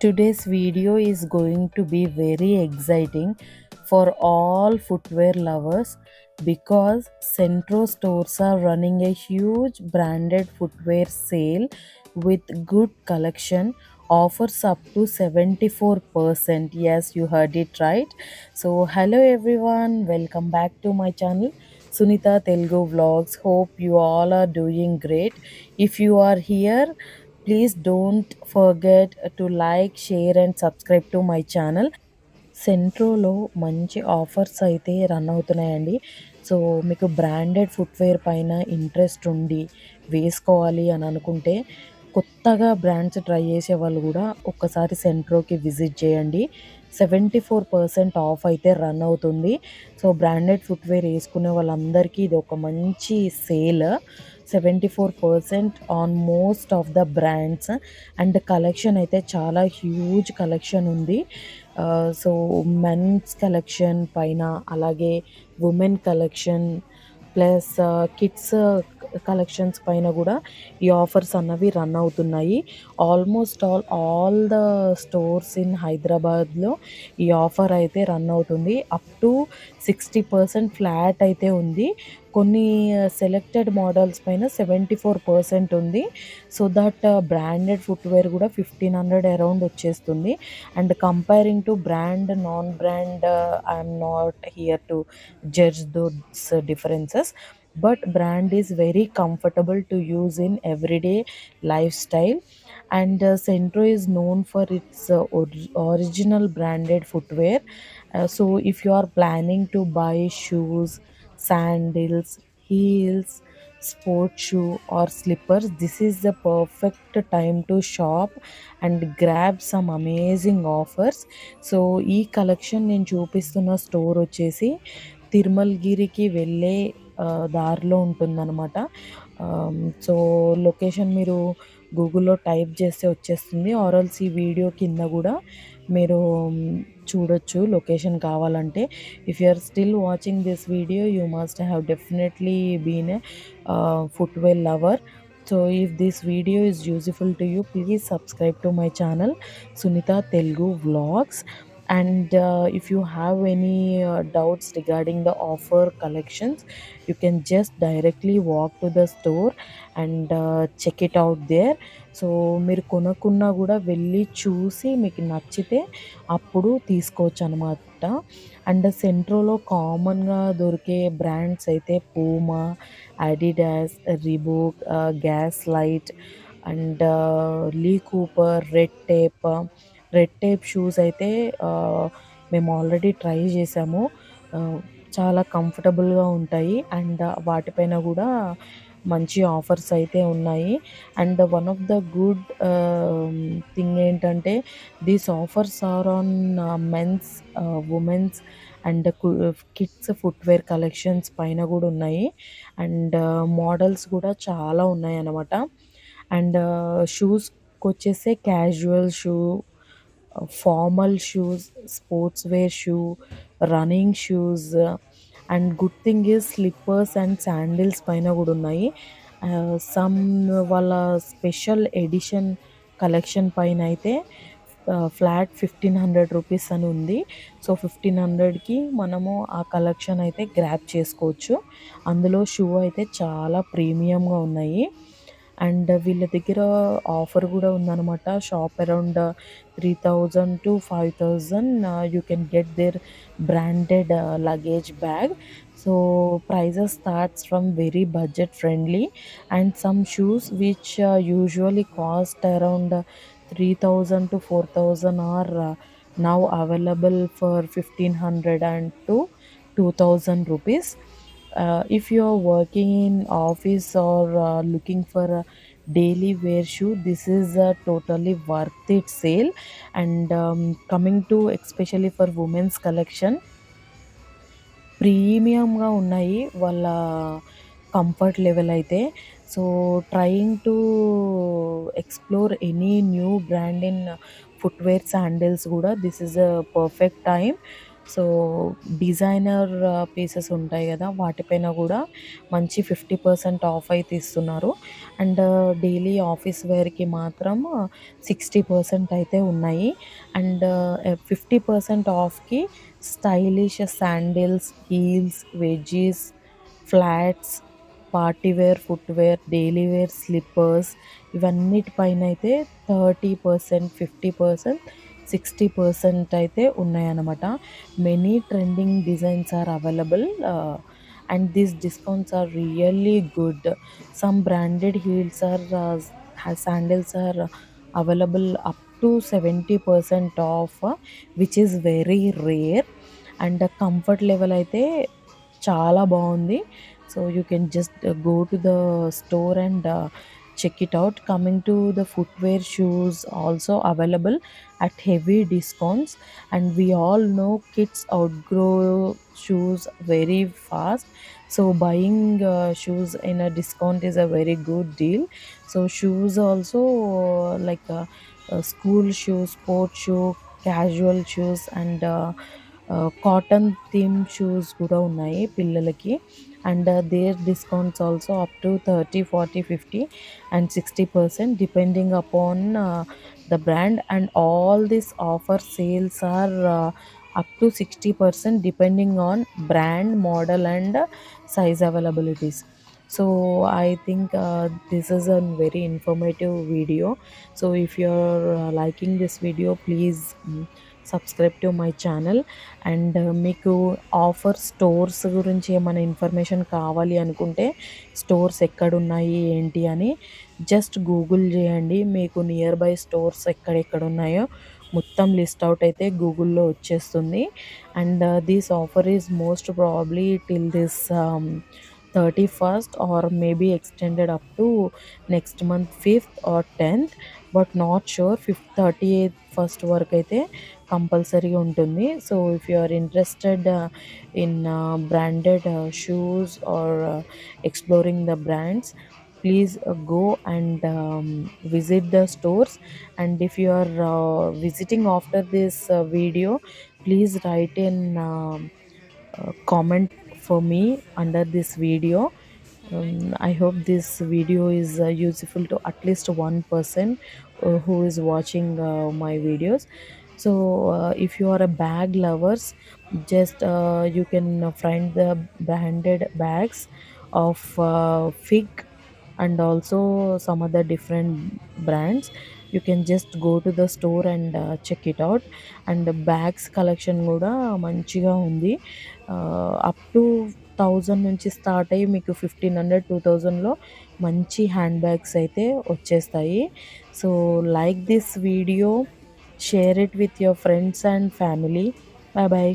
Today's video is going to be very exciting for all footwear lovers because Centro stores are running a huge branded footwear sale with good collection, offers up to 74%. Yes, you heard it right. So hello everyone, welcome back to my channel Sunita Telugu Vlogs. Hope you all are doing great. If you are here, please don't forget to like, share and subscribe to my channel. సెంట్రోలో మంచి offers అయితే run అవుతున్నాయండి. So మీకు branded footwear పైన interest ఉండి వేసుకోవాలి అని అనుకుంటే, కొత్తగా బ్రాండ్స్ ట్రై చేసే వాళ్ళు కూడా ఒక్కసారి సెంట్రోకి విజిట్ చేయండి. 74% ఆఫ్ అయితే రన్ అవుతుంది. సో బ్రాండెడ్ ఫుట్వేర్ వేసుకునే వాళ్ళందరికీ ఇది ఒక మంచి sale. 74% on most of the brands and collection అయితే చాలా హ్యూజ్ కలెక్షన్ ఉంది. సో మెన్స్ కలెక్షన్ పైన, అలాగే women collection plus kids collections పైన కూడా ఈ ఆఫర్స్ అన్నవి రన్ అవుతున్నాయి. Almost all the stores in హైదరాబాద్లో ఈ ఆఫర్ అయితే రన్ అవుతుంది. అప్ టు 60% ఫ్లాట్ అయితే ఉంది. కొన్ని సెలెక్టెడ్ మోడల్స్ పైన 74% ఉంది. సో దట్ బ్రాండెడ్ ఫుట్వేర్ కూడా 1500 అరౌండ్ వచ్చేస్తుంది. And comparing to brand non brand, I'm not here to judge those differences, but brand is very comfortable to use in everyday lifestyle. And Centro is known for its original branded footwear. So if you are planning to buy shoes, sandals, heels, sports shoe or slippers, this is the perfect time to shop and grab some amazing offers. So ఈ collection నేను చూపిస్తున్న store వచ్చేసి తిరుమలగిరికి వెళ్ళే దారిలో ఉంటుందన్నమాట. So location మీరు గూగుల్లో type చేస్తే వచ్చేస్తుంది, ఆర్ఎల్స్ ఈ వీడియో కింద కూడా మీరు చూడొచ్చు లొకేషన్ కావాలంటే. If you are still watching this video, you must have definitely been a footwear lover. So if this video is useful to you, please subscribe to my channel Sunita Telugu Vlogs. And if you have any doubts regarding the offer collections, you can just directly walk to the store and check it out there. So మీరు కొనుక్కున్నా కూడా వెళ్ళి చూసి మీకు నచ్చితే అప్పుడు తీసుకోవచ్చు అనమాట. అండ్ సెంట్రోలో కామన్గా దొరికే బ్రాండ్స్ అయితే Puma, Adidas, Reebok, Gas light and Lee Cooper, Red Tape shoes అయితే మేము ఆల్రెడీ ట్రై చేసాము. చాలా కంఫర్టబుల్గా ఉంటాయి అండ్ వాటిపైన కూడా మంచి ఆఫర్స్ అయితే ఉన్నాయి. And one of the good thing ఏంటంటే, these offers are on men's, women's and kids footwear collections పైన కూడా ఉన్నాయి. అండ్ మోడల్స్ కూడా చాలా ఉన్నాయి అన్నమాట. అండ్ షూస్కి వచ్చేస్తే casual shoe, formal shoes, sports wear shoe, running shoes and good thing is slippers and sandals పైన కూడా ఉన్నాయి. సమ్ వాళ్ళ స్పెషల్ ఎడిషన్ కలెక్షన్ పైన అయితే ఫ్లాట్ 1500 రూపీస్ అని ఉంది. సో 1500కి మనము ఆ కలెక్షన్ అయితే గ్రాప్ చేసుకోవచ్చు. అందులో షూ అయితే చాలా ప్రీమియంగా ఉన్నాయి. అండ్ వీళ్ళ దగ్గర ఆఫర్ కూడా ఉందన్నమాట. Shop around 3000 to 5000 you can get there branded luggage bag. So prices starts from very budget friendly and some shoes which usually cost around 3000 to 4000 are now available for 1500 and to 2000 rupees. If you are working in office or looking for a daily wear shoe, this is a totally worth it sale. And coming to especially for women's collection, ప్రీమియంగా ఉన్నాయి వాళ్ళ comfort level అయితే. So trying to explore any new brand in footwear sandals కూడా this is a perfect time. So designer pieces ఉంటాయి కదా, వాటిపైన కూడా మంచి 50% ఆఫ్ అయితే ఇస్తున్నారు. అండ్ డైలీ ఆఫీస్ వేర్కి మాత్రం 60% అయితే ఉన్నాయి. అండ్ 50% ఆఫ్కి stylish sandals, heels, wedges, flats, party wear footwear, daily wear slippers, ఇవన్నిటిపైన అయితే 30%, 50%, 60% అయితే ఉన్నాయన్నమాట. Many trending designs are available, and these discounts are really good. Some branded heels or sandals are available up to 70% off, which is very rare. And comfort level అయితే చాలా బాగుంది. So you can just go to the store and check it out. Coming to the footwear, shoes also available at heavy discounts, and we all know kids outgrow shoes very fast. So buying shoes in a discount is a very good deal. So shoes also, like school shoes, sport shoe, casual shoes, and cotton theme shoes కూడా ఉన్నాయి పిల్లలకి. And there discounts also up to 30, 40, 50 and 60% depending upon the brand. And all these offer sales are up to 60% depending on brand, model, and size availabilities. So I think this is a very informative video. So if you're liking this video, please subscribe to my channel. And మీకు offer stores గురించి ఏమైనా information కావాలి అనుకుంటే, stores ఎక్కడున్నాయి ఏంటి అని just Google చేయండి. మీకు నియర్ బై స్టోర్స్ ఎక్కడెక్కడ ఉన్నాయో మొత్తం లిస్ట్ అవుట్ అయితే గూగుల్లో వచ్చేస్తుంది. And this offer is most probably till this 31st, or maybe extended up to next month 5th or 10th, but not sure. 38th first వరకు అయితే కంపల్సరీగా ఉంటుంది. So if you are interested in branded shoes or exploring the brands, please go and visit the stores. And if you are visiting after this video, please write in comment for me under this video. I hope this video is useful to at least one person who is watching my videos. So if you are a bag lovers, just you can find the branded bags of Fig and also some other different brands. You can just go to the store and check it out. And bags collection కూడా మంచిగా ఉంది. Up to 1000 నుంచి start అయ్యి మీకు 1500, 2000లో మంచి hand bags అయితే వచ్చేస్తాయి. So like this video, share it with your friends and family. Bye bye.